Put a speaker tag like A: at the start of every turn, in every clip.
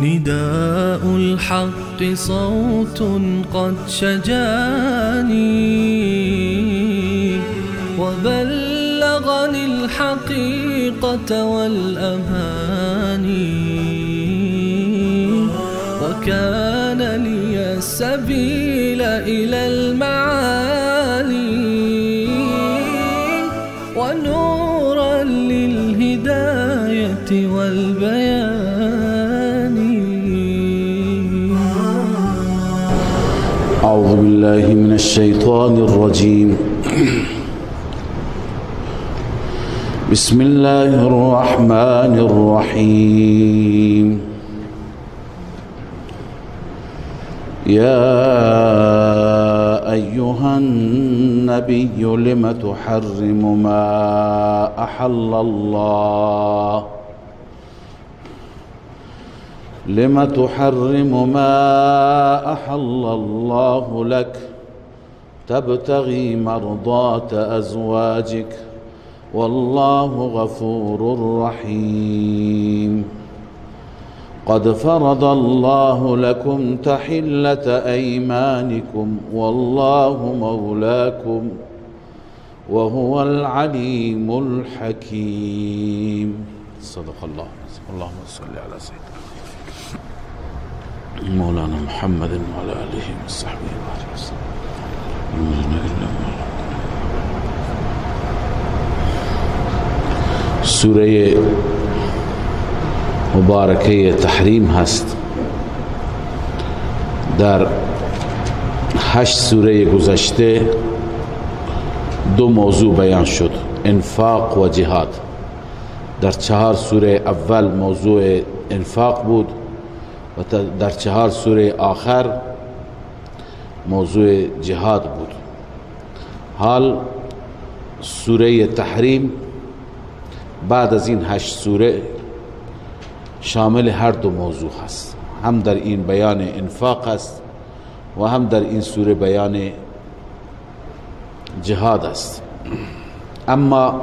A: نداء الحق صوت قد شجاني وبلغني الحقيقة والأماني وكان لي السبيل إلى المعالي ونورا للهداية والبيان.
B: أعوذ بالله من الشيطان الرجيم. بسم الله الرحمن الرحيم. يا أيها النبي لم تحرم ما أحل الله لم تحرم ما أحل الله لك تبتغي مرضات أزواجك والله غفور رحيم. قد فرض الله لكم تحلة أيمانكم والله مولاكم وهو العليم الحكيم. صدق الله. اللهم صل على سيدنا مولانا محمد وعلى آله وصحبه وسلم. سوره مبارکه تحریم هست. در 8 سوره گذشته 2 موضوع بیان شد: انفاق و جهاد. در 4 سوره اول موضوع انفاق بود و در 4 سوره آخر موضوع جهاد بود. حال سوره تحریم بعد از این 8 سوره شامل هر 2 موضوع هست. هم در این بیان انفاق است و هم در این سوره بیان جهاد است. اما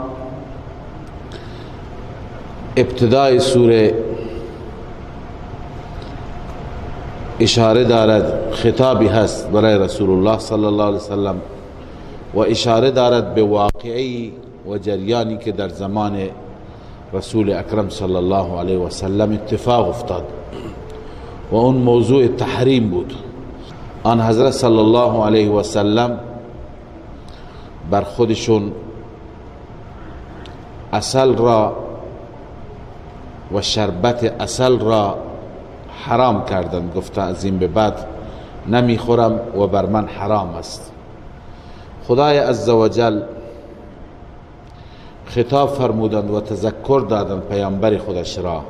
B: ابتدای سوره اشاره دارد، خطابی هست برای رسول الله صلی الله علیه وسلم و اشاره دارد به واقعی و جریانی که در زمان رسول اکرم صلی الله علیه وسلم اتفاق افتاد و اون موضوع تحریم بود. آن حضرت صلی الله علیه وسلم بر خودشون عسل را و شربت عسل را حرام کردند. گفته از این به بعد نمیخورم و بر من حرام است. خدای عزوجل خطاب فرمودند و تذکر دادند پیامبر خودش را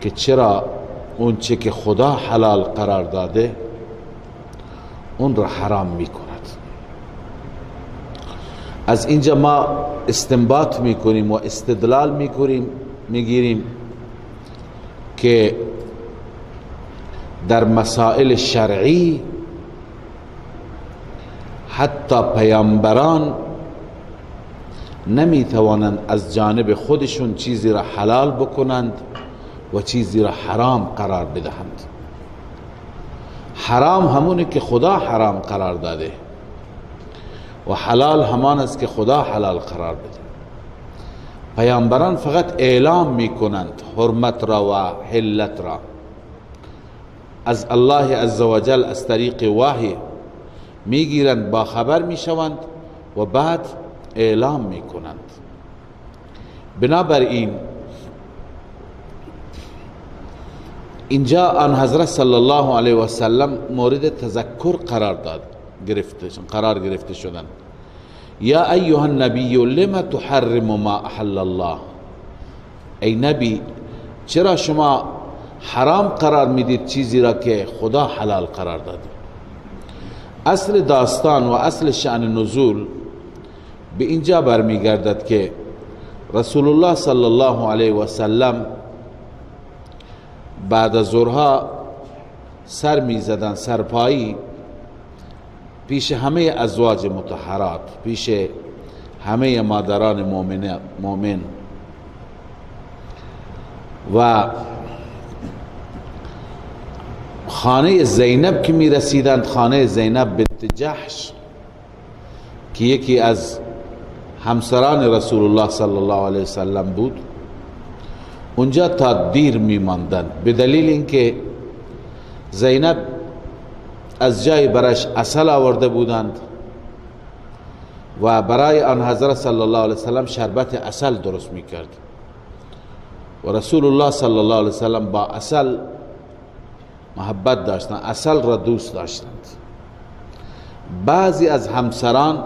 B: که چرا اون چه که خدا حلال قرار داده اون را حرام میکند. از اینجا ما استنباط میکنیم و استدلال میگیریم که در مسائل شرعی حتی پیامبران نمیتوانند از جانب خودشون چیزی را حلال بکنند و چیزی را حرام قرار بدهند. حرام همونه که خدا حرام قرار داده و حلال همان است که خدا حلال قرار بده. پیامبران فقط اعلام میکنند حرمت را و حلت را، از الله عزوجل از طریق وحی میگیرند، با خبر میشوند و بعد اعلام میکنند. بنابراین اینجا آن حضرت صلی الله علیه و سلم مورد تذکر قرار گرفته شدند. یا ایها النبی لم تحرم ما احل الله. ای نبی چرا شما حرام قرار میدید چیزی را که خدا حلال قرار داده؟ اصل داستان و اصل شأن نزول به اینجا برمیگردد که رسول الله صلی الله علیه و سلم بعد از ظهرها سر میزدن، سرپایی، پیش همه ازواج مطهرات، پیش همه مادران مؤمن و خانه زینب که می رسیدند، خانه زینب بنت جحش که یکی از همسران رسول الله صلی الله علیه وسلم بود، اونجا تا دیر می ماندند، به دلیل اینکه زینب از جای برش عسل آورده بودند و برای آن حضرت صلی الله علیه وسلم شربت عسل درست می کرد و رسول الله صلی الله علیه وسلم با عسل محبت داشتند، عسل را دوست داشتند. بعضی از همسران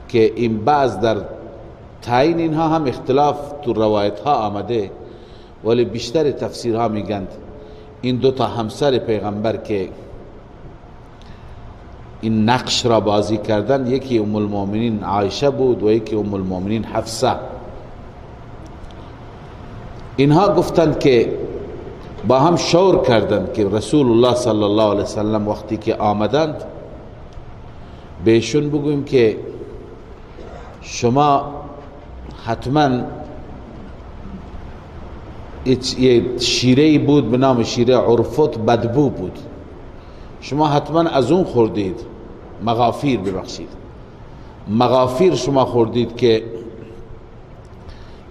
B: که این بعض در تعیین اینها هم اختلاف تو روایت ها آمده، ولی بیشتر تفسیرها میگند این دو تا همسر پیغمبر که این نقش را بازی کردن، یکی ام المؤمنین عایشه بود و یکی ام المؤمنین حفصه. اینها گفتند که با هم شور کردند که رسول الله صلی الله علیه وسلم وقتی که آمدند بهشون بگویم که شما حتما یه شیره‌ای بود به نام شیره عرفت، بدبو بود، شما حتما از اون خوردید، مغافیر ببخشید، مغافیر شما خوردید که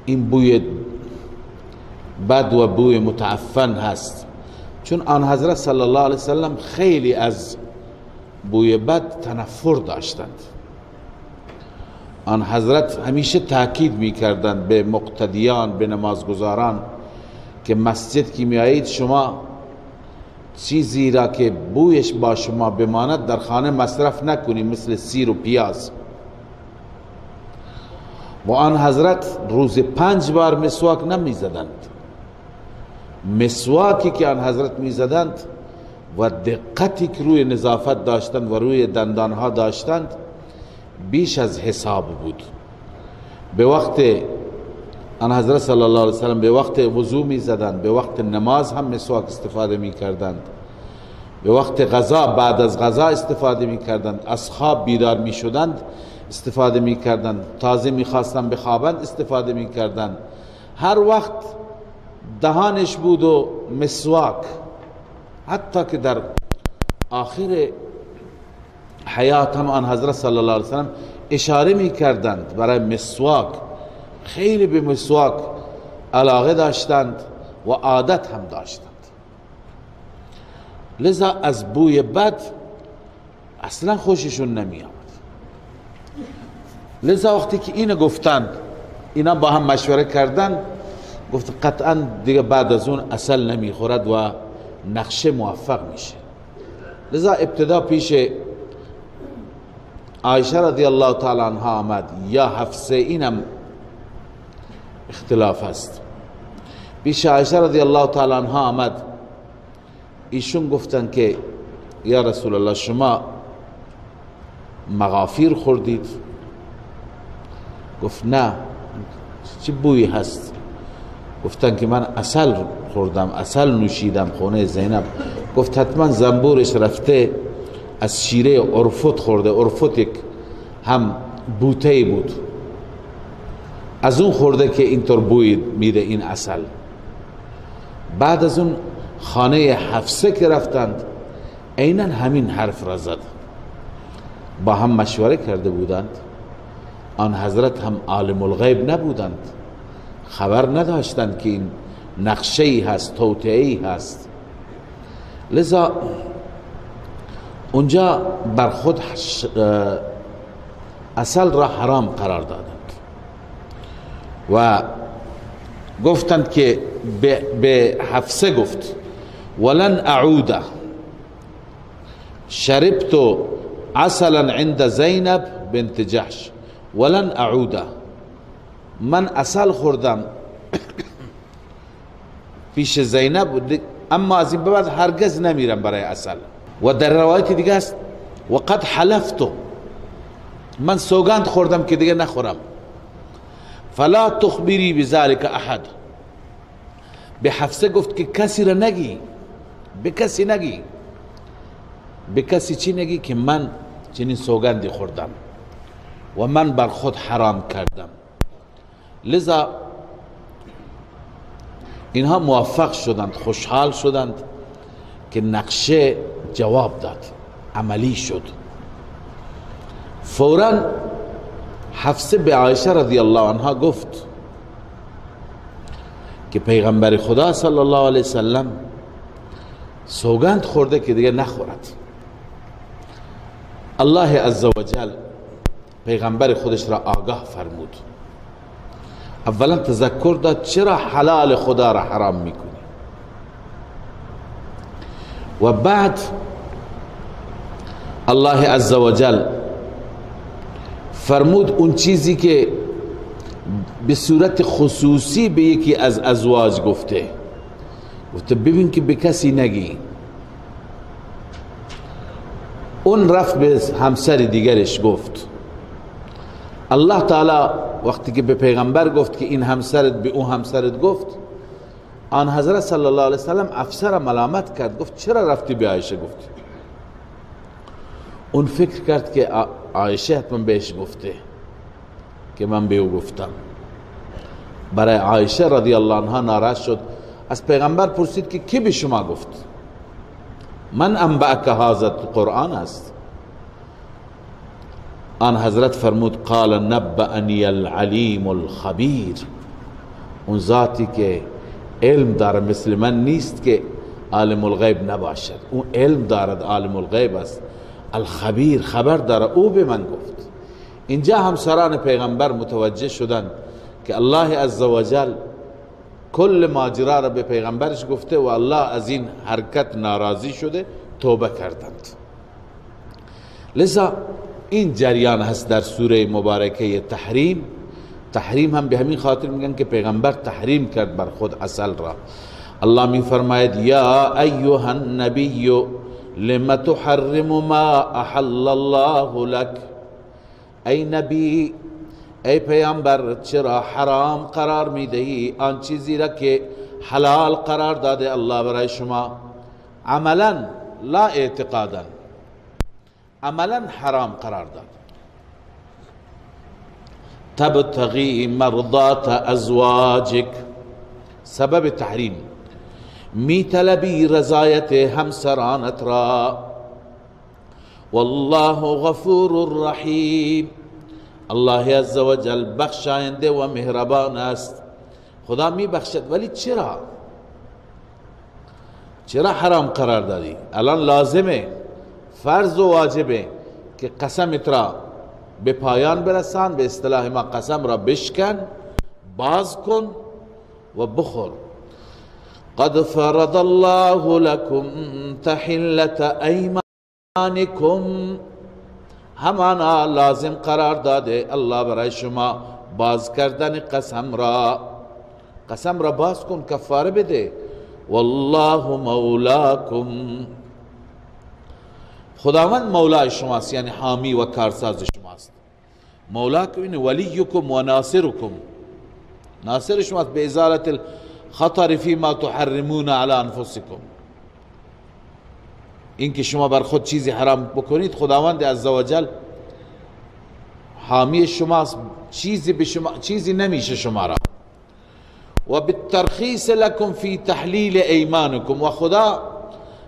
B: این بوی بد و بوی متعفن هست. چون آن حضرت صلی الله علیه وسلم خیلی از بوی بد تنفر داشتند. آن حضرت همیشه تاکید می‌کردند به مقتدیان، به نمازگزاران که مسجد که میایید شما چیزی را که بویش با شما بماند در خانه مصرف نکنید، مثل سیر و پیاز. و آن حضرت روز 5 بار مسواک نمیزدند. مسواکی که آن حضرت میزدند و دقتی که روی نظافت داشتند و روی دندانها داشتند بیش از حساب بود. به وقت آن حضرت صلی الله علیه وسلم به وقت وضو میزدند، به وقت نماز هم مسواک استفاده میکردند، به وقت غذا بعد از غذا استفاده میکردند، از خواب بیدار میشدند استفاده میکردند، تازه میخواستند بخوابند استفاده میکردند. هر وقت دهانش بود و مسواک، حتی که در آخر حیات هم آن حضرت صلی الله علیه وسلم اشاره میکردند برای مسواک. خیلی به مسواک علاقه داشتند و عادت هم داشتند، لذا از بوی بد اصلا خوششون نمی آمد. لذا وقتی که اینو گفتند، اینا با هم مشوره کردند، گفت قطعا دیگه بعد از اون عسل نمی خورد و نقشه موفق میشه. لذا ابتدا پیش عایشه رضی الله تعالی عنها آمد یا حفصه، اینم اختلاف است. پیش عایشه رضی الله تعالی عنها آمد، ایشون گفتن که یا رسول الله شما مغافیر خوردید؟ گفت نه. چه بویی هست؟ گفتن که من عسل خوردم، عسل نوشیدم خونه زینب. گفت حتما زنبورش رفته از شیره عرفت خورده. عرفت یک هم بوته بود، از اون خورده که اینطور بوی میده این عسل. بعد از اون خانه حفصه که رفتند عیناً همین حرف را زد. با هم مشوره کرده بودند. آن حضرت هم عالم الغیب نبودند، خبر نداشتند که این نقشه‌ای هست، توطئه‌ای هست. لذا اونجا بر خود عسل را حرام قرار دادند و گفتند که به حفصه گفت ولن اعوده شربت عسلا عند زینب بنت جحش ولن اعوده، من عسل خوردم پیش زینب بود، اما از این به بعد هرگز نمیرم برای عسل. و در روایت دیگه است و قد حلفتو، من سوگند خوردم که دیگه نخورم. فلا تخبری بذلك احد، به حفصه گفت که کسی را نگی، به کسی نگی. به کسی چی نگی؟ که من چنین سوگندی خوردم و من بر خود حرام کردم. لذا اینها موفق شدند، خوشحال شدند که نقشه جواب داد، عملی شد. فوراً حفصه به عایشه رضی الله عنها گفت که پیغمبر خدا صلی الله علیه وسلم سوگند خورده که دیگه نخورد. الله عزوجل پیغمبر خودش را آگاه فرمود. اولا تذکر داد چرا حلال خدا را حرام میکنی، و بعد الله عزوجل فرمود اون چیزی که به صورت خصوصی به یکی از ازواج گفته ببین که به کسی نگی. اون رفت به همسر دیگرش گفت. الله تعالی وقتی که به پیغمبر گفت که این همسرت به اون همسرت گفت، آن حضرت صلی الله علیه وسلم افسر ملامت کرد، گفت چرا رفتی به عایشه گفتی؟ اون فکر کرد که عایشه حتما بهش گفته که من به او گفتم. برای عایشه رضی الله عنها ناراض شد، از پیغمبر پرسید که کی به شما گفت؟ من انبأک هذا قرآن است. آن حضرت فرمود قال نبأنی العلیم الخبیر، اون ذاتی که علم داره مثل من نیست که عالم الغیب نباشد، اون علم دارد، عالم الغیب است، الخبیر خبر داره، او به من گفت. اینجا همسران پیغمبر متوجه شدند که الله عزوجل کل ماجرا را به پیغمبرش گفته و الله از این حرکت ناراضی شده، توبه کردند. لذا این جریان هست در سوره مبارکه تحریم. تحریم هم به همین خاطر میگن که پیغمبر تحریم کرد بر خود عسل را. الله می فرماید یا ایها النبی لم تحرم ما احل الله لك، ای نبی، ای پیامبر، چرا حرام قرار میدهی آن چیزی را که حلال قرار داده الله برای شما؟ عملا لا اعتقادا، عملا حرام قرار داد. تبتغی مرضات ازواجک، سبب تحریم می طلبی رضایت همسرانت را. والله غفور رحیم، الله عزوجل بخشاینده و مهربان است، خدا می بخشد. ولی چرا حرام قرار دادی؟ الان لازمه، فرض و واجبه که قسمت را به پایان برسان، به اصطلاح ما قسم را بشکن، باز کن و بخور. قد فرض الله لكم تحلة ایمانکم، همانا لازم قرار داده الله برای شما باز کردن قسم را. قسم را باز کن، کفاره بده. والله مولاکم، خداوند مولای شماست، یعنی حامی و کارساز شماست. مولاکم این ولیکم و ناصرکم، ناصر شماست به ازالت الخطر فيما تحرمون على انفسکم. این که شما بر خود چیزی حرام بکنید، خداوند عزوجل حامی شماست، چیزی به شما چیزی نمیشه شما را. و بالترخیص لكم في تحلیل ایمانکم، و خدا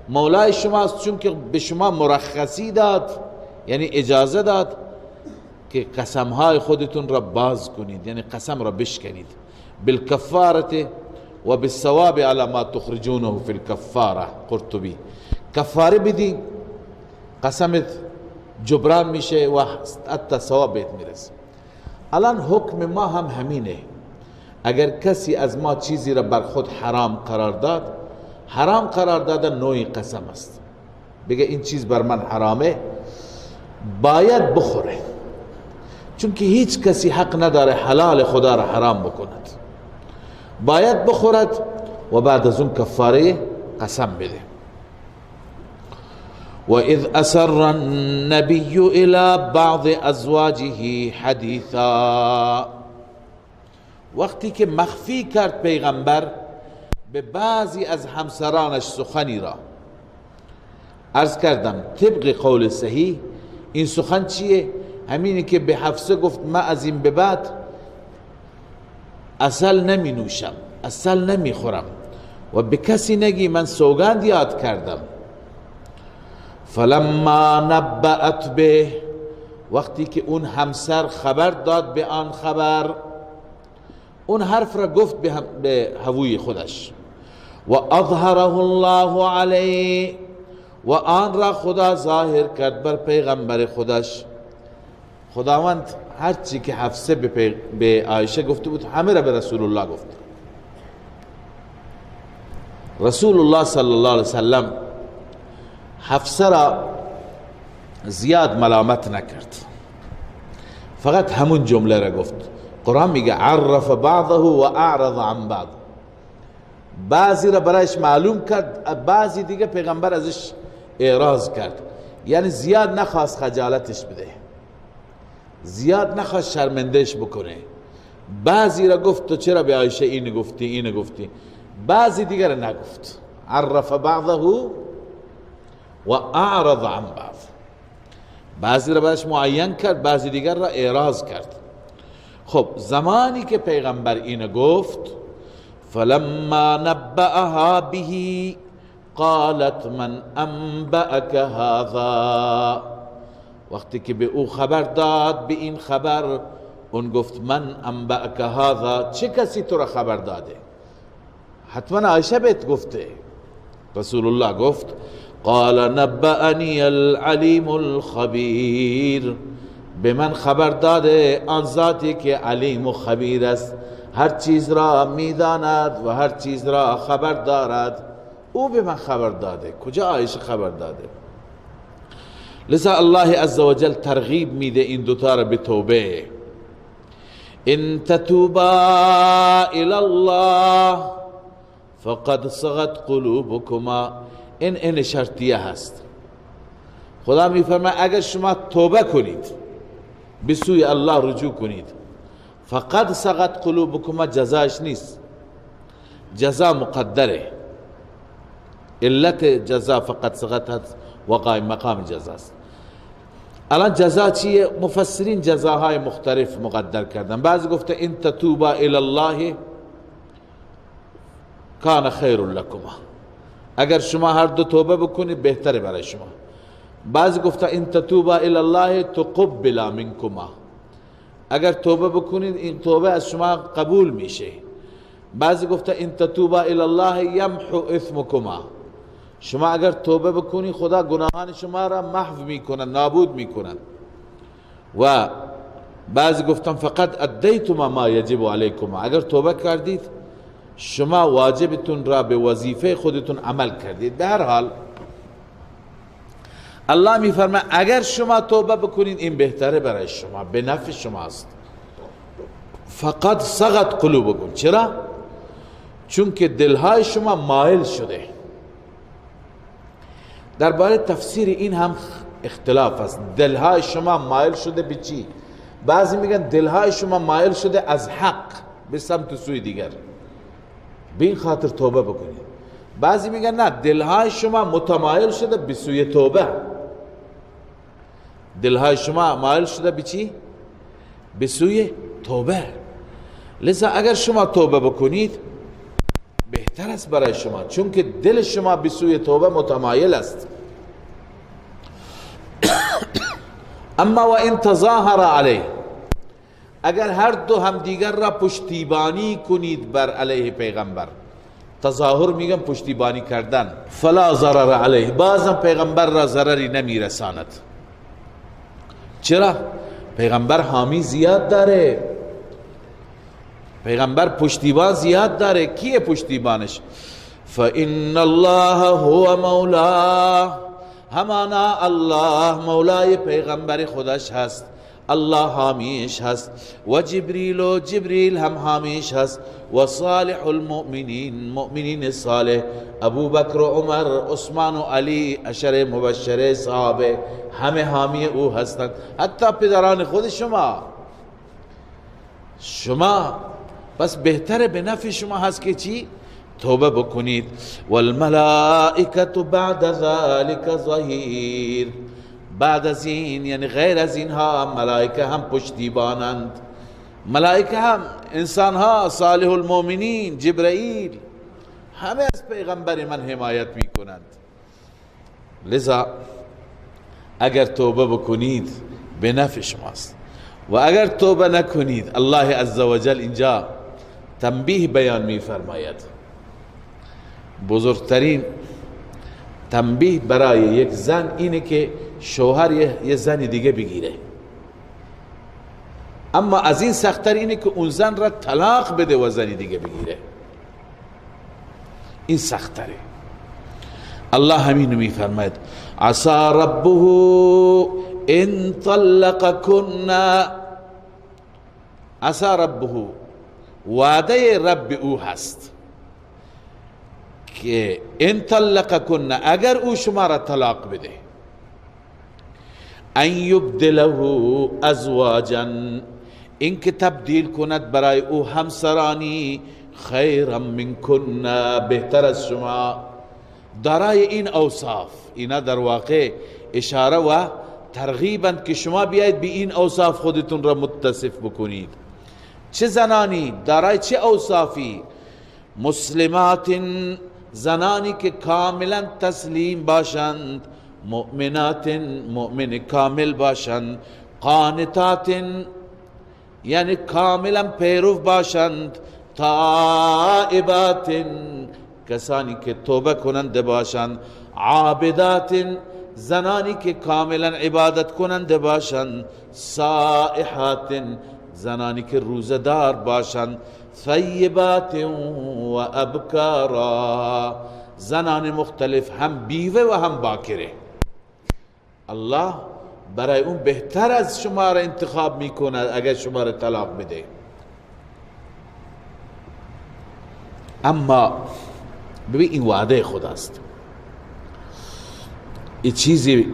B: مولای شماست چون که به شما مرخصی داد، یعنی اجازه داد که قسمهای خودتون را باز کنید، یعنی قسم را بشکنید. بالکفارة و بالثواب على ما تخرجونه في الكفاره. قرطبی کفاره بدی، قسمت جبران میشه و حتی ثواب بهت میرسه. الان حکم ما هم همینه، اگر کسی از ما چیزی را بر خود حرام قرار داد، حرام قرار دادن نوعی قسم است. بگه این چیز بر من حرامه، باید بخوره، چون که هیچ کسی حق نداره حلال خدا را حرام بکند. باید بخورد و بعد از اون کفاره قسم بده. و اذ اسر النبی الى بعض ازواجه حدیثا، وقتی که مخفی کرد پیغمبر به بعضی از همسرانش سخنی را. عرض کردم طبق قول صحیح این سخن چیه؟ همینی که به حفصه گفت من از این به بعد عسل نمی نوشم، عسل نمی خورم و به کسی نگی من سوگند یاد کردم. فلما نبأت به، وقتی که اون همسر خبر داد به آن خبر، اون حرف را گفت به هووی خودش. و اظهره الله علیه، و آن را خدا ظاهر کرد بر پیغمبر خودش. خداوند هر چی که حفصه به عایشه گفته بود همه را به رسول الله گفت. رسول الله صلی الله علیه وسلم حفصه را زیاد ملامت نکرد، فقط همون جمله را گفت. قرآن میگه عرف بعضه و اعرض عن بعض، بعضی را برایش معلوم کرد، بعضی دیگه پیغمبر ازش اعراض کرد. یعنی زیاد نخواست خجالتش بده، زیاد نخواست شرمندهش بکنه. بعضی را گفت تو چرا به عایشه این گفتی این گفتی، بعضی دیگر نگفت. عرف بعضه و اعرض عن بعض، بعضی را برایش معین کرد، بعضی دیگر را اعراض کرد. خب زمانی که پیغمبر این گفت فلما نبأها به قالت من انبأك هذا، وقتی که به او خبر داد به این خبر، اون گفت من انبأك هذا، چه کسی تو را خبر داده؟ حتما عایشه بهت گفته. رسول الله گفت قال نبأنی العلیم الخبیر، به من خبر داده آن ذاتی که علیم و خبیر است، هر چیز را میداند و هر چیز را خبر دارد. او به من خبر داده، کجا عایشه خبر داده؟ لذا الله عزوجل ترغیب میده این دوتا را به توبه. ان تتوبا الى الله فقد صغت قلوبكما، این شرطیه هست. خدا میفرماید اگر شما توبه کنید، به سوی الله رجوع کنید، فقد صغت قلوبكما جزاش نیست، جزا مقدره. علت جزا فقط صغت هست و قائم مقام جزاست. الان جزا چیه؟ مفسرین جزاهای مختلف مقدر کردن. بعضی گفته ان تتوبا الى الله کان خیر لکما، اگر شما هر دو توبه بکنید بهتره برای شما. بعضی گفته ان تتوبا الی الله تقبل منکما، اگر توبه بکنید این توبه از شما قبول میشه. بعضی گفته ان تتوبا الی الله یمحو اثمکما، شما اگر توبه بکنید خدا گناهان شما را محو میکنن، نابود میکنن. و بعضی گفتن فقط ادیتما ما یجب علیکما، اگر توبه کردید شما واجبتون را به وظیفه خودتون عمل کردید. به هر حال الله میفرماید اگر شما توبه بکنید این بهتره برای شما، به نفع شماست. فقط صغت قلوبکم، چرا؟ چون که دلهای شما مایل شده. درباره تفسیر این هم اختلاف است. دلهای شما مایل شده به چی؟ بعضی میگن دلهای شما مایل شده از حق به سمت سوی دیگر، به این خاطر توبه بکنید. بعضی میگن نه، دلهای شما متمایل شده به سوی توبه. دلهای شما مایل شده به چی؟ به سوی توبه. لذا اگر شما توبه بکنید بهتر است برای شما، چون که دل شما به سوی توبه متمایل است. اما و ان تظاهر علیه، اگر هر دو هم دیگر را پشتیبانی کنید بر علیه پیغمبر، تظاهر میگن پشتیبانی کردن، فلا ضرر علیه، بازم پیغمبر را ضرری نمیرساند. چرا؟ پیغمبر حامی زیاد داره، پیغمبر پشتیبان زیاد داره. کیه پشتیبانش؟ فإن الله هو مولاه، همانا الله مولای پیغمبر خودش هست. الله حامیش هست و جبریل و جبریل هم حامیش هست و صالح المؤمنین مؤمنین صالح ابو بکر و عمر عثمان و علی عشر مبشره صحابه همه حامی او هستند، حتی پدران خود شما بس بهتره به نفع شما هست که چی؟ توبه بکنید. والملائکه بعد ذلك ظهیر، بعد از این یعنی غیر از اینها ملائکه هم پشتیبانند، ملائکه هم انسان ها صالح المؤمنین جبرائیل همه از پیغمبر من حمایت می کنند. لذا اگر توبه بکنید به نفع شماست و اگر توبه نکنید الله عزوجل اینجا تنبیه بیان می فرماید. بزرگترین تنبیه برای یک زن اینه که شوهر یه زن دیگه بگیره، اما از این سخت‌تر اینه که اون زن را طلاق بده و زن دیگه بگیره، این سخت‌تره. الله همین می فرماید عسى ربه ان طلقكن، عسى ربه وعده رب او هست که ان طلقكن اگر او شما را طلاق بده، ان یبدله ازواجا این که تبدیل کند برای او همسرانی خیرا منکن بهتر از شما، دارای این اوصاف. اینا در واقع اشاره و ترغیبند که شما بیایید به این اوصاف خودتون را متصف بکنید. چه زنانی دارای چه اوصافی؟ مسلمات زنانی که کاملا تسلیم باشند، مؤمنات مؤمن کامل باشند، قانتات یعنی کاملا پیرو باشند، تائبات کسانی که توبه کننده باشند، عابدات زنانی که کاملا عبادت کننده باشند، سائحات زنانی که روزدار باشند، ثیبات و ابکارا زنان مختلف هم بیوه و هم باکره. الله برای اون بهتر از شما را انتخاب میکنه اگر شما را طلاق بده. اما ببین این وعده خداست، این چیزی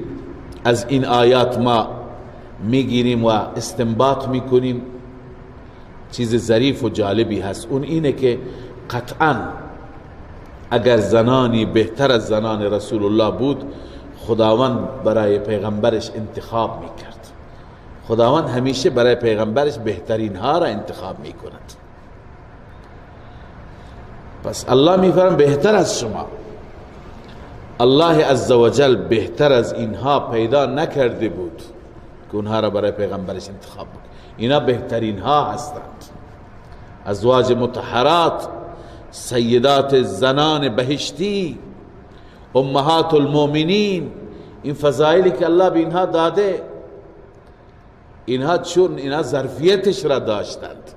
B: از این آیات ما میگیریم و استنباط میکنیم، چیز ظریف و جالبی هست. اون اینه که قطعا اگر زنانی بهتر از زنان رسول الله بود خداوند برای پیغمبرش انتخاب میکرد. خداوند همیشه برای پیغمبرش بهترین ها را انتخاب میکند. پس الله میفرماید بهتر از شما، الله عزوجل بهتر از اینها پیدا نکرده بود که اونها را برای پیغمبرش انتخاب بود. اینا بهترین ها هستند، ازواج مطهرات، سیدات زنان بهشتی، امهات المؤمنین. این فضائلی که الله به اینها داده، اینها چون اینها ظرفیتش را داشتند،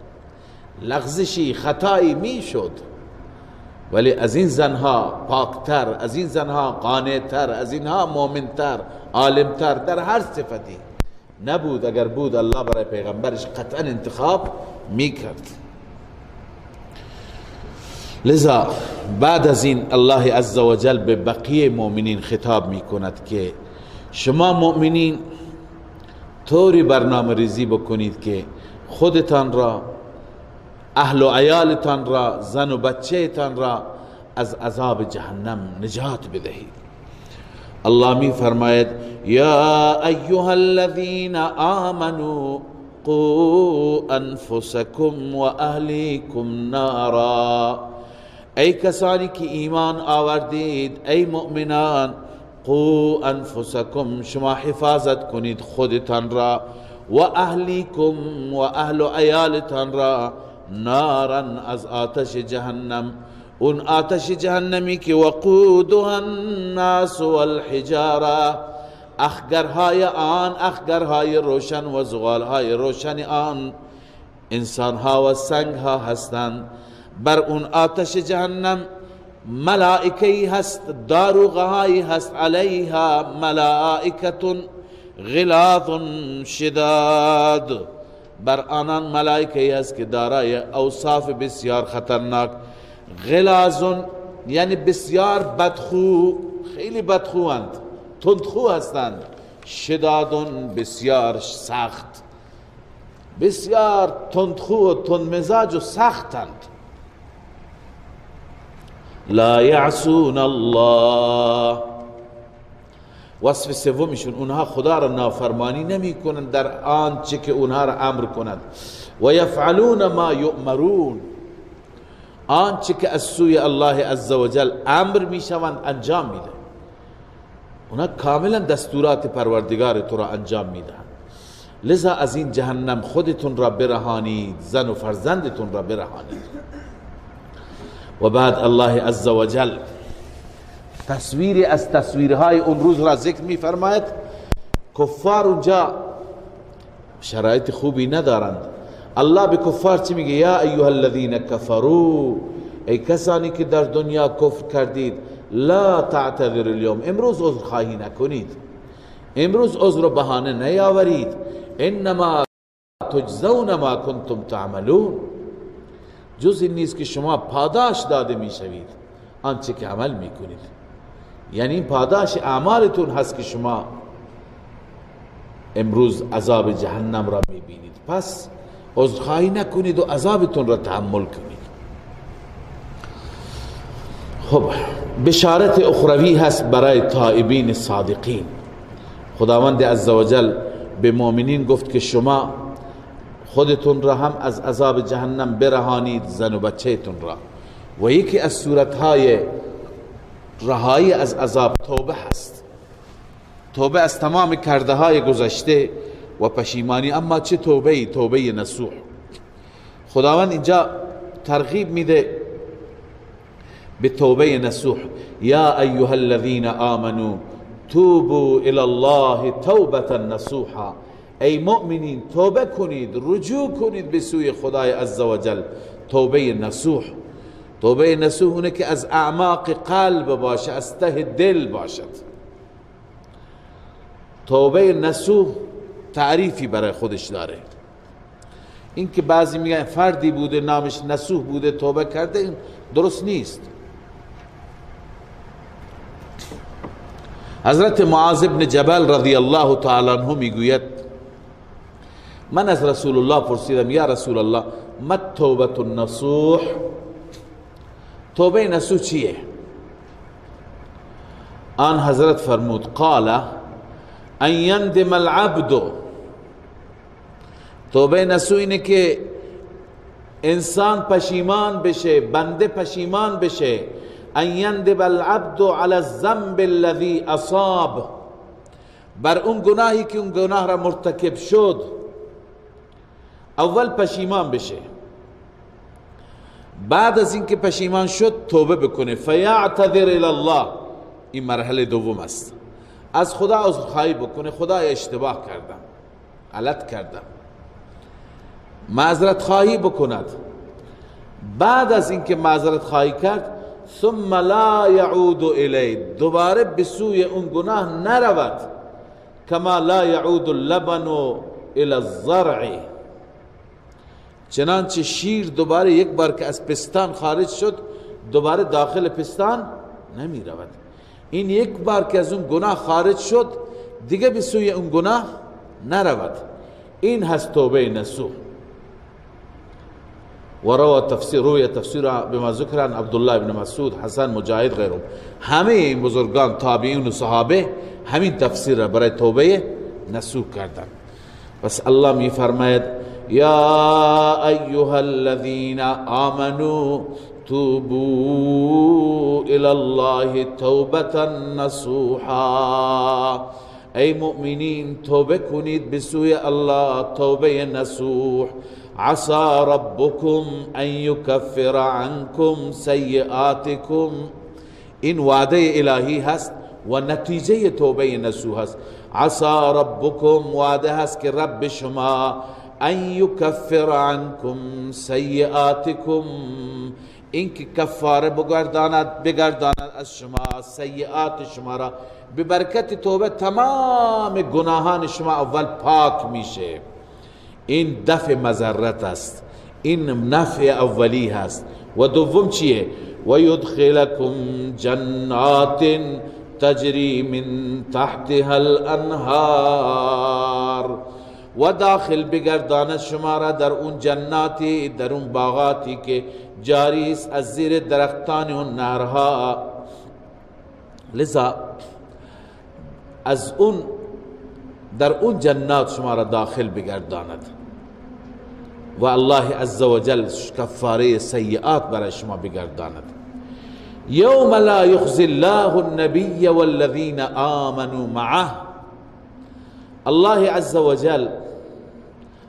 B: لغزشی خطایی می شد، ولی از این زنها پاکتر، از این زنها قانعتر، از اینها مؤمنتر، عالمتر در هر صفتی نبود. اگر بود الله برای پیغمبرش قطعا انتخاب میکرد. لذا بعد از این الله عزوجل به بقیه مؤمنین خطاب میکند که شما مؤمنین طوری برنامه ریزی بکنید که خودتان را، اهل و عیالتان را، زن و بچه تان را از عذاب جهنم نجات بدهید. الله می فرماید یا ایها الذین آمنوا قوا انفسکم و اهلیکم نارا، ای کسانی که ایمان آوردید، ای مؤمنان، قوا انفسکم شما حفاظت کنید خودتان را، و اهلیکم و اهل و عیالتان را، نارا از آتش جهنم، اون آتش جهنمی که وقودها الناس والحجاره، اخگرهای آن، اخگرهای روشن و زغالهای روشن آن انسانها و سنگها هستند. بر اون آتش جهنم ملائکه‌ای هست، داروغهایی هست، علیها ملائکتون غلاظ شداد، بر آنان ملائکه است که دارای اوصاف بسیار خطرناک. غلاظ یعنی بسیار بدخو، خیلی بدخواند، تندخو هستند. شداد بسیار سخت، بسیار تندخو و تندمزاج و سختند. لا یعصون الله، وصف سومشون اونها خدا را نافرمانی نمی کنند در آنچه که اونها را امر کند. و یفعلون ما یؤمرون، آنچه که از سوی الله عزوجل امر می شوند انجام میده. اونها کاملا دستورات پروردگار تو را انجام میدن. لذا از این جهنم خودتون را برهانید، زن و فرزندتون را برهانید. و بعد الله عزوجل تصویری از تصویرهای اون روز را ذکر می فرماید. کفار اونجا شرایط خوبی ندارند. الله به کفار چی میگه؟ یا ایها الذین کفروا، ای کسانی که در دنیا کفر کردید، لا تعتذروا اليوم، امروز عذر خواهی نکنید، امروز عذر و بهانه نیاورید. انما تجزون ما کنتم تعملون، جز این نیست که شما پاداش داده میشوید آنچه که عمل میکنید. یعنی این پاداش اعمالتون هست که شما امروز عذاب جهنم را میبینید. پس عذرخواهی نکنید و عذابتون را تحمل کنید. خب بشارت اخروی هست برای تائبین صادقین. خداوند عزوجل به مؤمنین گفت که شما خودتون را هم از عذاب جهنم برهانید، زن و بچه‌تون را. و یکی از صورتهای رهایی از عذاب توبه هست. توبه از تمام کرده های گذشته و پشیمانی. اما چه توبه ای؟ توبه نصوح. خداوند اینجا ترغیب میده به توبه نصوح. یا ایها الذین آمنوا توبوا الی الله توبه نصوحا، ای مؤمنین توبه کنید، رجوع کنید به سوی خدای عزوجل. توبه نصوح، توبه نصوح اونه که از اعماق قلب باشه، از ته دل باشد. توبه نصوح تعریفی برای خودش داره. این که بعضی میگن فردی بوده نامش نصوح بوده توبه کرده، این درست نیست. حضرت معاذ بن جبل رضی الله تعالی عنه میگوید من از رسول الله پرسیدم یا رسول الله ما توبه النصوح، توبه نصوح چیه؟ آن حضرت فرمود قال ان یندم العبد، توبه نصوح اینه که انسان پشیمان بشه، بنده پشیمان بشه. ان یندم العبد على الذنب الذي اصاب، بر اون گناهی که اون گناه را مرتکب شد اول پشیمان بشه، بعد از اینکه پشیمان شد توبه بکنه. فیعتذر الی الله، این مرحله دوم است. از خدا عذرخواهی بکنه، خدای اشتباه کردم، غلط کردم، معذرت خواهی بکند. بعد از اینکه معذرت خواهی کرد ثم لا یعود الیه، دوباره به سوی اون گناه نرود. کما لا یعود اللبن الی الزرع، چنانچه شیر دوباره یک بار که از پستان خارج شد دوباره داخل پستان نمی رود. این یک بار که از اون گناه خارج شد دیگه به سوی اون گناه نرود. این هست توبه نصوح. و روی تفسیر بما ذکر عن عبدالله بن مسعود، حسن، مجاهد، غیرهم، همه این بزرگان تابعین و صحابه همین تفسیر را برای توبه نصوح کردن. بس الله می فرماید یا ایها الذین آمنوا توبوا الی الله توبه نصوحا، ای مؤمنین توبه کنید به سوی الله توبه نصوح. عسى ربكم ان يكفر عنكم سیئاتكم، این وعده الهی هست و نتیجه توبه نصوح هست. عسى ربكم، وعده هست که رب شما ان یکفر عنکم سیئاتکم، این که کفاره بگرداند از شما سیئات شما را، به برکت توبه تمام گناهان شما اول پاک میشه. این دفع مضرت است، این نفع اولی هست. و دوم چیه؟ و یدخلکم جنات تجری من تحتها الانهار، و داخل بگرداند شما را در اون جناتی، در اون باغاتی که جاری است از زیر درختان و نهرها. لذا از اون در اون جنات شما را داخل بگرداند و الله عزوجل کفاره سیئات برای شما بگرداند. یوم لا یخزی الله النبی والذین آمنوا معه. الله عزوجل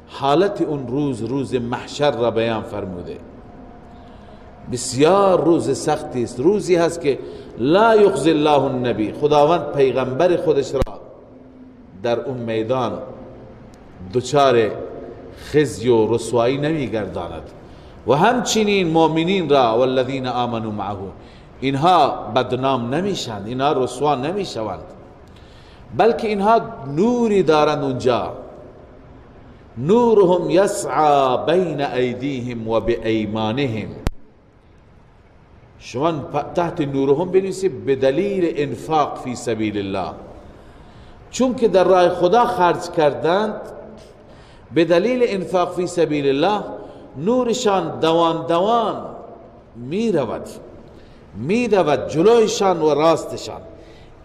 B: حالت اون روز محشر را بیان فرموده. بسیار روز سختی است، روزی هست که لا یخزی الله النبی، خداوند پیغمبر خودش را در اون میدان دچار خزی و رسوایی نمیگرداند و همچنین مؤمنین را والذین آمنوا معه، اینها بدنام نمیشند، اینها رسوا نمیشوند، بلکه اینها نوری دارند اونجا. نورهم یسعى بین ایدیهم و بایمانهم. شما تحت نورهم بنویسید به دلیل انفاق فی سبیل الله، چون که در راه خدا خرج کردند، به دلیل انفاق فی سبیل الله نورشان دوان می رود جلویشان و راستشان.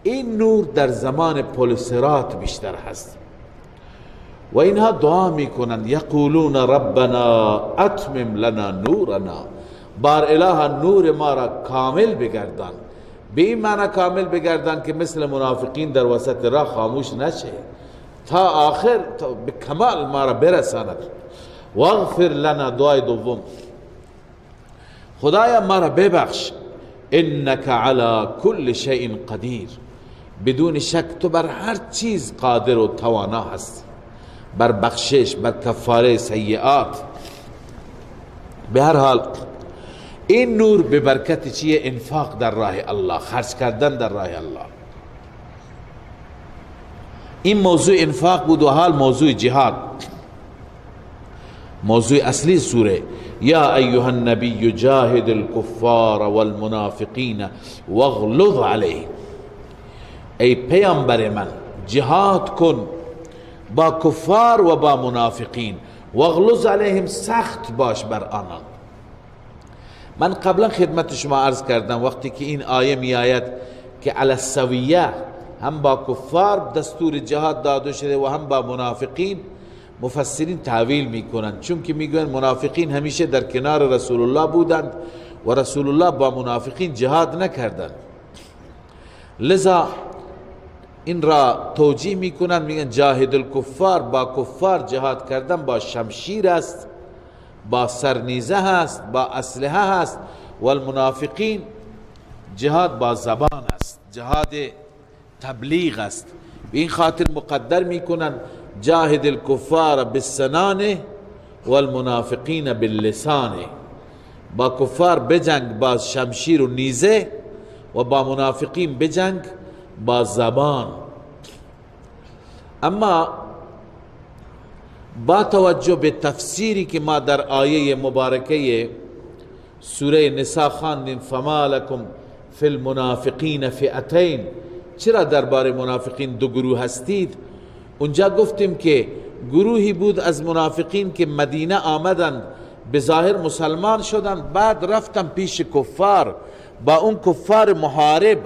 B: این نور در زمان پلسرات بیشتر هست و اینها دعا میکنند یقولون ربنا اتمم لنا نورنا، بار اله نور ما را کامل بگردان. به این معنی کامل بگردان که مثل منافقین در وسط راه خاموش نشه، تا آخر به کمال ما را برساند. واغفر لنا، دعای دوم، خدایا ما را ببخش، انک علی کل شیء قدیر، بدون شک تو بر هر چیز قادر و توانا هست، بر بخشش، بر کفاره سیئات. به هر حال این نور به برکت چیه؟ انفاق در راه الله، خرج کردن در راه الله. این موضوع انفاق بود و حال موضوع جهاد، موضوع اصلی سوره. یا ایها النبی جاهد الكفار والمنافقین واغلظ علیهم، ای پیامبر من جهاد کن با کفار و با منافقین، واغلظ علیهم، سخت باش بر آنان. من قبلا خدمت شما عرض کردم وقتی که این آیه می آید که علی السویه، هم با کفار دستور جهاد داده شده و هم با منافقین، مفسرین تعویل میکنند، چون که میگویند منافقین همیشه در کنار رسول الله بودند و رسول الله با منافقین جهاد نکردند، لذا این را توجیه میکنند، میگن جاهد الکفار، با کفار جهاد کردن با شمشیر است، با سرنیزه هست، با اسلحه هست، و المنافقین جهاد با زبان است، جهاد تبلیغ است. به این خاطر مقدر میکنن جاهد الکفار بالسنان والمنافقین باللسان، با کفار بجنگ با شمشیر و نیزه و با منافقین بجنگ با زبان. اما با توجه به تفسیری که ما در آیه مبارکه سوره نساء خواندیم، فما لکم فی المنافقین فئتین، چرا درباره منافقین دو گروه هستید؟ اونجا گفتیم که گروهی بود از منافقین که مدینه آمدند، به ظاهر مسلمان شدند، بعد رفتن پیش کفار، با اون کفار محارب،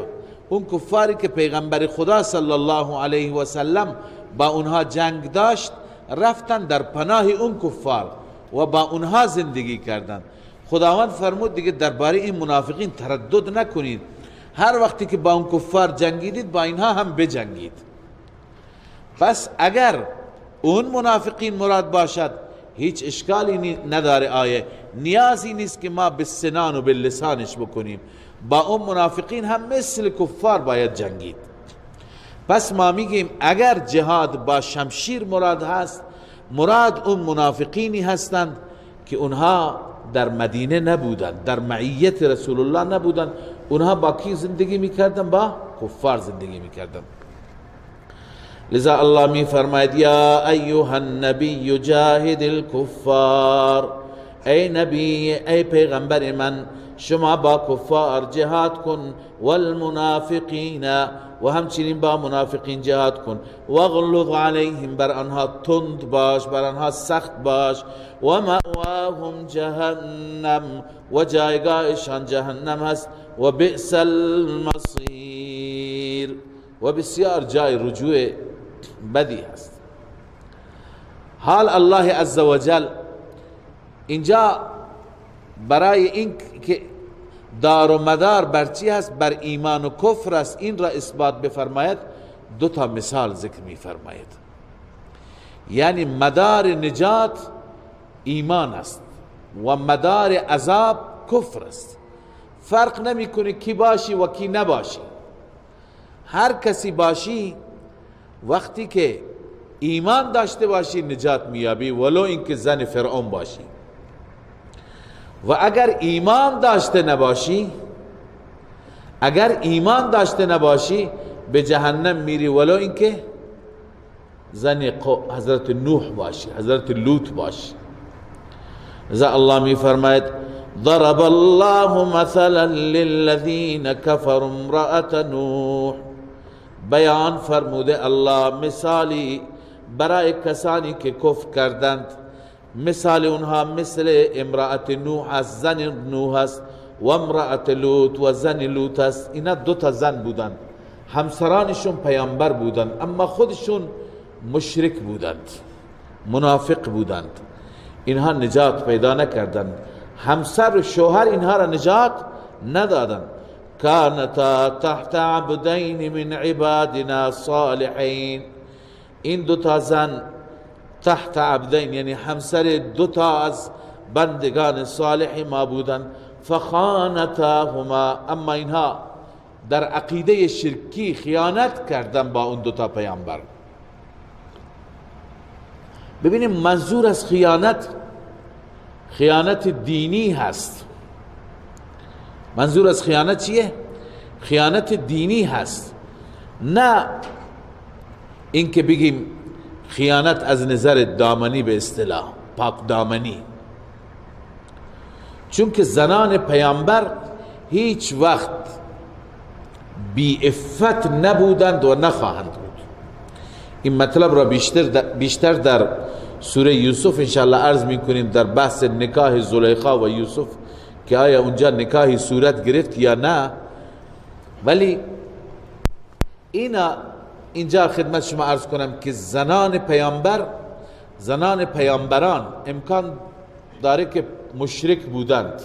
B: اون کفاری که پیغمبر خدا صلی الله علیه و سلم با اونها جنگ داشت، رفتن در پناه اون کفار و با اونها زندگی کردند. خداوند فرمود دیگه درباره این منافقین تردد نکنید، هر وقتی که با اون کفار جنگیدید با اینها هم بجنگید. پس اگر اون منافقین مراد باشد هیچ اشکالی نداره، آیه نیازی نیست که ما بالسنان و باللسانش بکنیم، با اون منافقین هم مثل کفار باید جنگید. پس ما میگیم اگر جهاد با شمشیر مراد هست، مراد اون منافقینی هستند که اونها در مدینه نبودن، در معیت رسول الله نبودن. اونها با کی زندگی میکردن؟ با کفار زندگی میکردن. لذا الله می فرماید یا ایها النبی جاهد الکفار، ای نبی، ای پیغمبر من، شما با کفار جهاد کن، والمنافقین، و همچنین با منافقین جهاد کن، واغلظ علیهم، بر آنها تند باش، بر آنها سخت باش، و مأواهم جهنم، و جایگاهشان جهنم هست، و بئس المصیر، و بسیار جای رجوع بدی هست. حال الله عزوجل اینجا برای این که دار و مدار بر چی هست؟ بر ایمان و کفر است. این را اثبات بفرماید، دو تا مثال ذکر می فرماید. یعنی مدار نجات ایمان است و مدار عذاب کفر است. فرق نمی کنه کی باشی و کی نباشی. هر کسی باشی، وقتی که ایمان داشته باشی نجات میابی، ولو اینکه زن فرعون باشی. و اگر ایمان داشته نباشی، اگر ایمان داشته نباشی به جهنم میری، ولو اینکه زن حضرت نوح باشی، حضرت لوط باشی. لذا الله می فرماید ضرب الله مثلا للذین كفروا امرأة نوح، بیان فرموده الله مثالی برای کسانی که کفر کردند. مثال اونها مثل امرأة نوح است، زن نوح است، و امرأة لوط، و زن لوط است. اینا دو تا زن بودند، همسرانشون پیامبر بودند، اما خودشون مشرک بودند، منافق بودند. اینها نجات پیدا نکردند، همسر و شوهر اینها را نجات ندادند. کانتا تحت عبدین من عبادنا صالحین، این دو تا زن تحت عبدین یعنی همسر دو تا از بندگان صالح ما بودند. فخانتاهما، اما اینها در عقیده شرکی خیانت کردن با اون دو تا پیامبر. ببینیم منظور از خیانت، خیانت دینی هست. منظور از خیانت چیه؟ خیانت دینی هست، نه اینکه بگیم خیانت از نظر دامنی، به اصطلاح پاک دامنی. چون که زنان پیامبر هیچ وقت بی عفت نبودند و نخواهند بود. این مطلب را بیشتر در سوره یوسف انشاءالله عرض میکنیم، در بحث نکاح زلیخا و یوسف، که آیا اونجا نکاحی صورت گرفت یا نه. ولی اینجا خدمت شما عرض کنم که زنان پیامبران امکان داره که مشرک بودند،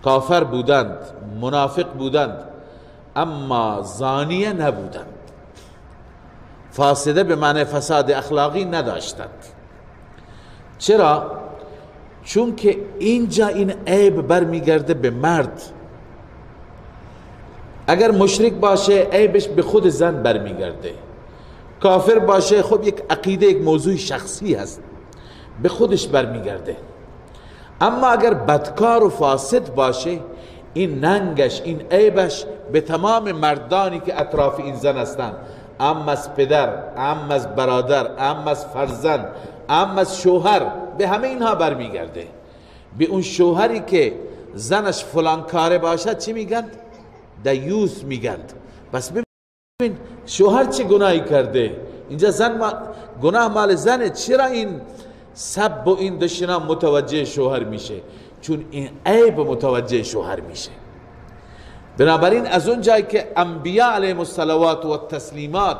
B: کافر بودند، منافق بودند، اما زانیه نبودند، فاسده به معنی فساد اخلاقی نداشتند. چرا؟ چون که اینجا این عیب برمیگرده به مرد. اگر مشرک باشه عیبش به خود زن برمیگرده، کافر باشه خب یک عقیده، یک موضوع شخصی هست، به خودش برمیگرده. اما اگر بدکار و فاسد باشه، این ننگش، این عیبش به تمام مردانی که اطراف این زن هستند، ام از پدر، ام از برادر، ام از فرزند، ام از شوهر، به همه اینها برمیگرده. به اون شوهری که زنش فلان کاره باشد چی میگن؟ دیوس میگند. بس ببین شوهر چه گناهی کرده؟ اینجا زن گناه مال زنه. چرا این سب و این دشنا متوجه شوهر میشه؟ چون این عیب متوجه شوهر میشه. بنابراین از اون جایی که انبیاء علیهم الصلوات و التسلیمات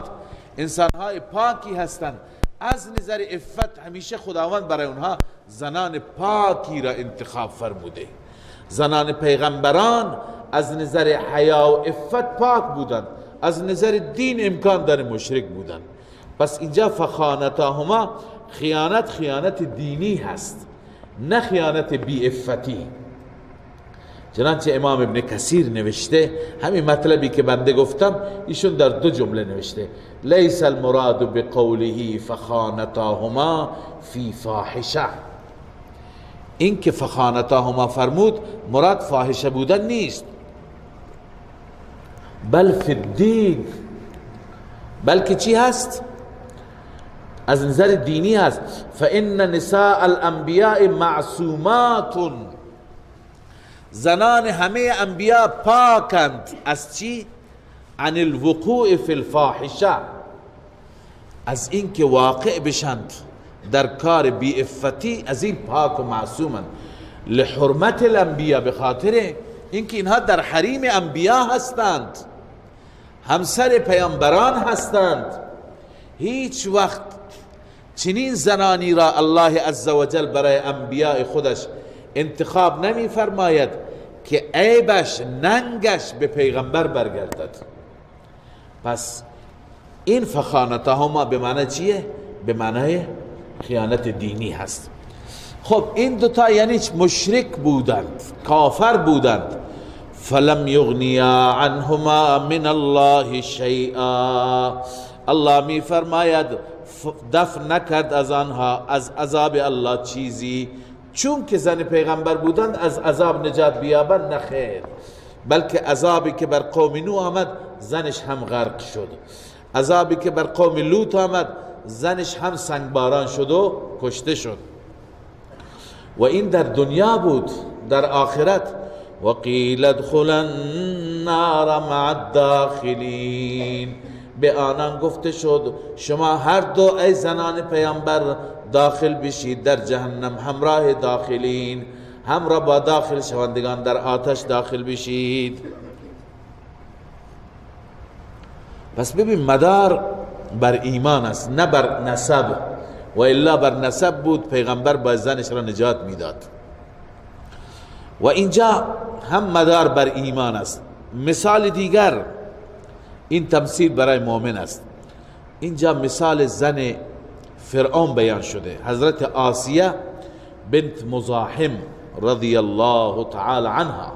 B: انسانهای پاکی هستند، از نظر عفت همیشه خداوند برای اونها زنان پاکی را انتخاب فرموده. زنان پیغمبران از نظر حیا و عفت پاک بودند، از نظر دین امکان داره مشرک بودند. پس اینجا فخانتاهما، خیانت دینی هست، نه خیانت بی عفتی. چنانچه امام ابن کثیر نوشته، همین مطلبی که بنده گفتم ایشون در دو جمله نوشته: لیس المراد بقوله فخانتاهما فی فاحشه. این که فخانتاهما فرمود مراد فاحشه بودن نیست، بل فی الدین، بلکه چی هست؟ از نظر دینی هست. فإن نساء الانبیاء معصومات، زنان همه انبیاء پاکند از چی؟ عن الوقوع فی الفاحشه، از این که واقع بشند در کار بی افتی، از این پاک و معصومند. لحرمت الانبیاء، به خاطر اینکه اینها در حریم انبیاء هستند، همسر پیامبران هستند. هیچ وقت چنین زنانی را الله عزوجل برای انبیاء خودش انتخاب نمی فرماید که عیبش ننگش به پیغمبر برگردد. پس این فخانتهما به معنی چیه؟ به معنی خیانت دینی هست. خب این دوتا یعنی مشرک بودند، کافر بودند. فلم یغنیا عنهما من الله شیئا، الله می فرماید دفع نکرد از آنها از عذاب الله چیزی. چون که زن پیغمبر بودند از عذاب نجات بیابند؟ نخیر، بلکه عذابی که بر قوم نوح آمد زنش هم غرق شد، عذابی که بر قوم لوط آمد زنش هم سنگباران شد و کشته شد. و این در دنیا بود. در آخرت وقیل ادخلا النار مع الداخلین، به آنان گفته شد شما هر دو ای زنان پیامبر داخل بشید در جهنم، همراه داخلین، همراه با داخل شوندگان در آتش داخل بشید. پس ببین مدار بر ایمان است نه بر نسب، و الا بر نسب بود پیغمبر با زنش را نجات میداد. و اینجا هم مدار بر ایمان است. مثال دیگر این تمثیل برای مؤمن است. اینجا مثال زن فرعون بیان شده، حضرت آسیه بنت مزاحم رضی الله تعالی عنها.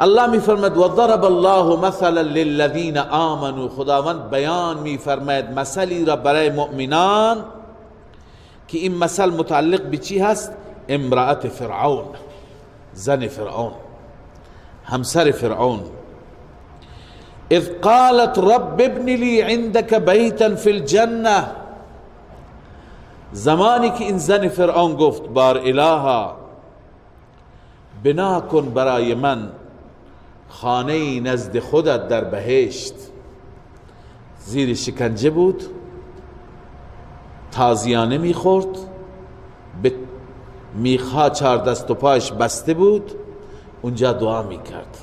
B: الله می فرماید و ضرب الله مثلا للذین آمنوا، خداوند بیان می فرماید مثلی را برای مؤمنان که این مثل متعلق به چی هست؟ امرأت فرعون، زن فرعون، همسر فرعون. اذ قالت رب ابن لی عندك بیتا فی الجنه، زمانی که این زن فرعون گفت بار الها بنا کن برای من خانه نزد خودت در بهشت. زیر شکنجه بود، تازیانه میخورد، به میخا 4 دست و پاش بسته بود، اونجا دعا میکرد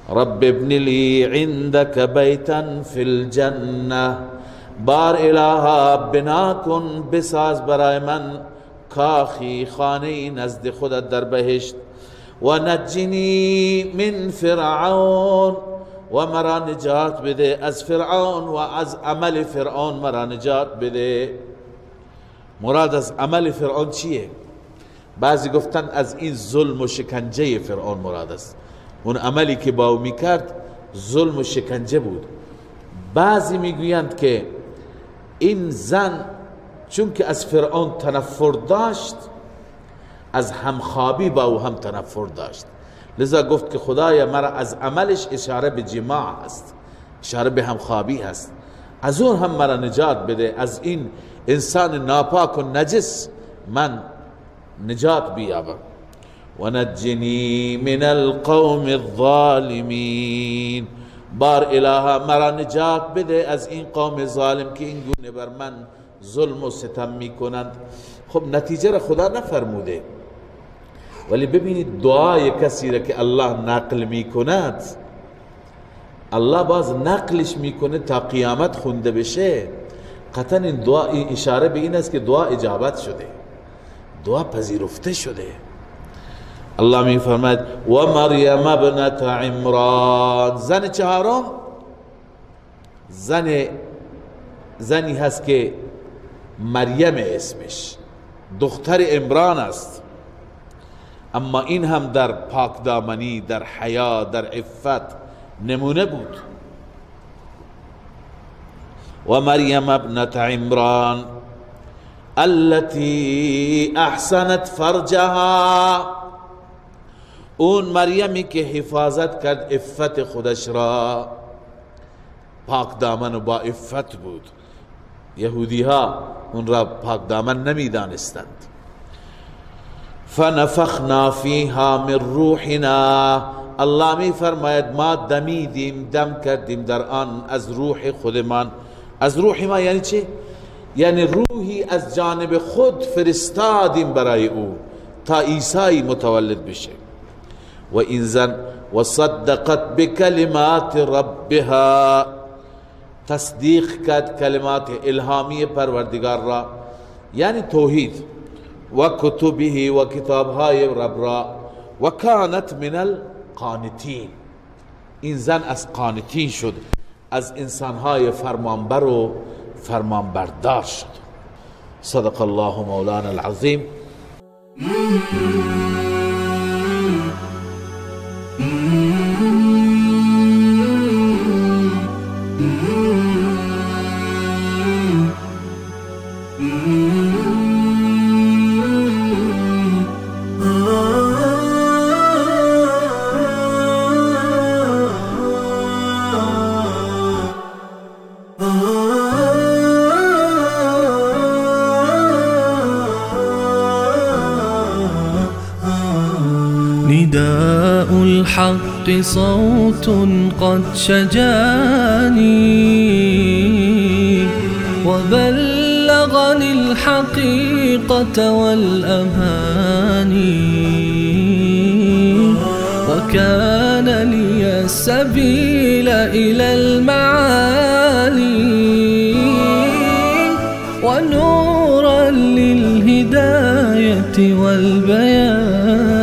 B: رب ابن لی عندك بیتا فی الجنه، بار الها بنا کن بساز برای من کاخی خانه نزد خودت در بهشت. و نجنی من فرعون، و مرا نجات بده از فرعون و از عمل فرعون مرا نجات بده. مراد از عمل فرعون چیه؟ بعضی گفتن از این ظلم و شکنجه فرعون مراد است. اون عملی که با او میکرد ظلم و شکنجه بود. بعضی میگویند که این زن چون که از فرعون تنفر داشت، از همخوابی با او هم تنفر داشت، لذا گفت که خدایا مرا از عملش اشاره به جماع است، اشاره به همخوابی هست، از اون هم مرا نجات بده، از این انسان ناپاک و نجس من نجات بیابم. و نجنی من القوم الظالمین، بار الها مرا نجات بده از این قوم ظالم که این گونه بر من ظلم و ستم میکنند. خب نتیجه را خدا نفرموده، ولی ببینید دعای کسی را که الله نقل میکند، الله باز نقلش میکنه تا قیامت خونده بشه. قطعا این دعا اشاره به این است که دعا اجابت شده، دعا پذیرفته شده. الله می فرماید و مریم ابنت عمران، زن چهارم زنی هست که مریم اسمش، دختر عمران است، اما این هم در پاکدامنی، در حیا، در عفت نمونه بود. و مریم ابنت عمران التي احسنت فرجها، اون مریمی که حفاظت کرد عفت خودش را، پاک دامن و با عفت بود. یهودی ها اون را پاک دامن نمی دانستند. فنفخنا فیها من روحنا، الله می فرماید ما دمیدیم، دم کردیم در آن از روح خودمان. از روح ما یعنی چه؟ یعنی روحی از جانب خود فرستادیم برای او تا عیسی متولد بشه. و این زن و صدقت بکلمات ربها، تصدیق کرد کلمات الهامی پروردگار را، یعنی توحید، و کتبه و کتابهای رب را، و کانت من القانتین. این زن از قانتین شد، از انسانهای فرمانبر و فرمانبردار شد. صدق الله مولانا العظیم.
A: نداء الحق صوت قد شجاني، وبلغني الحقيقة والأماني، وكان لي السبيل إلى المعالي، ونورا للهداية والبيان.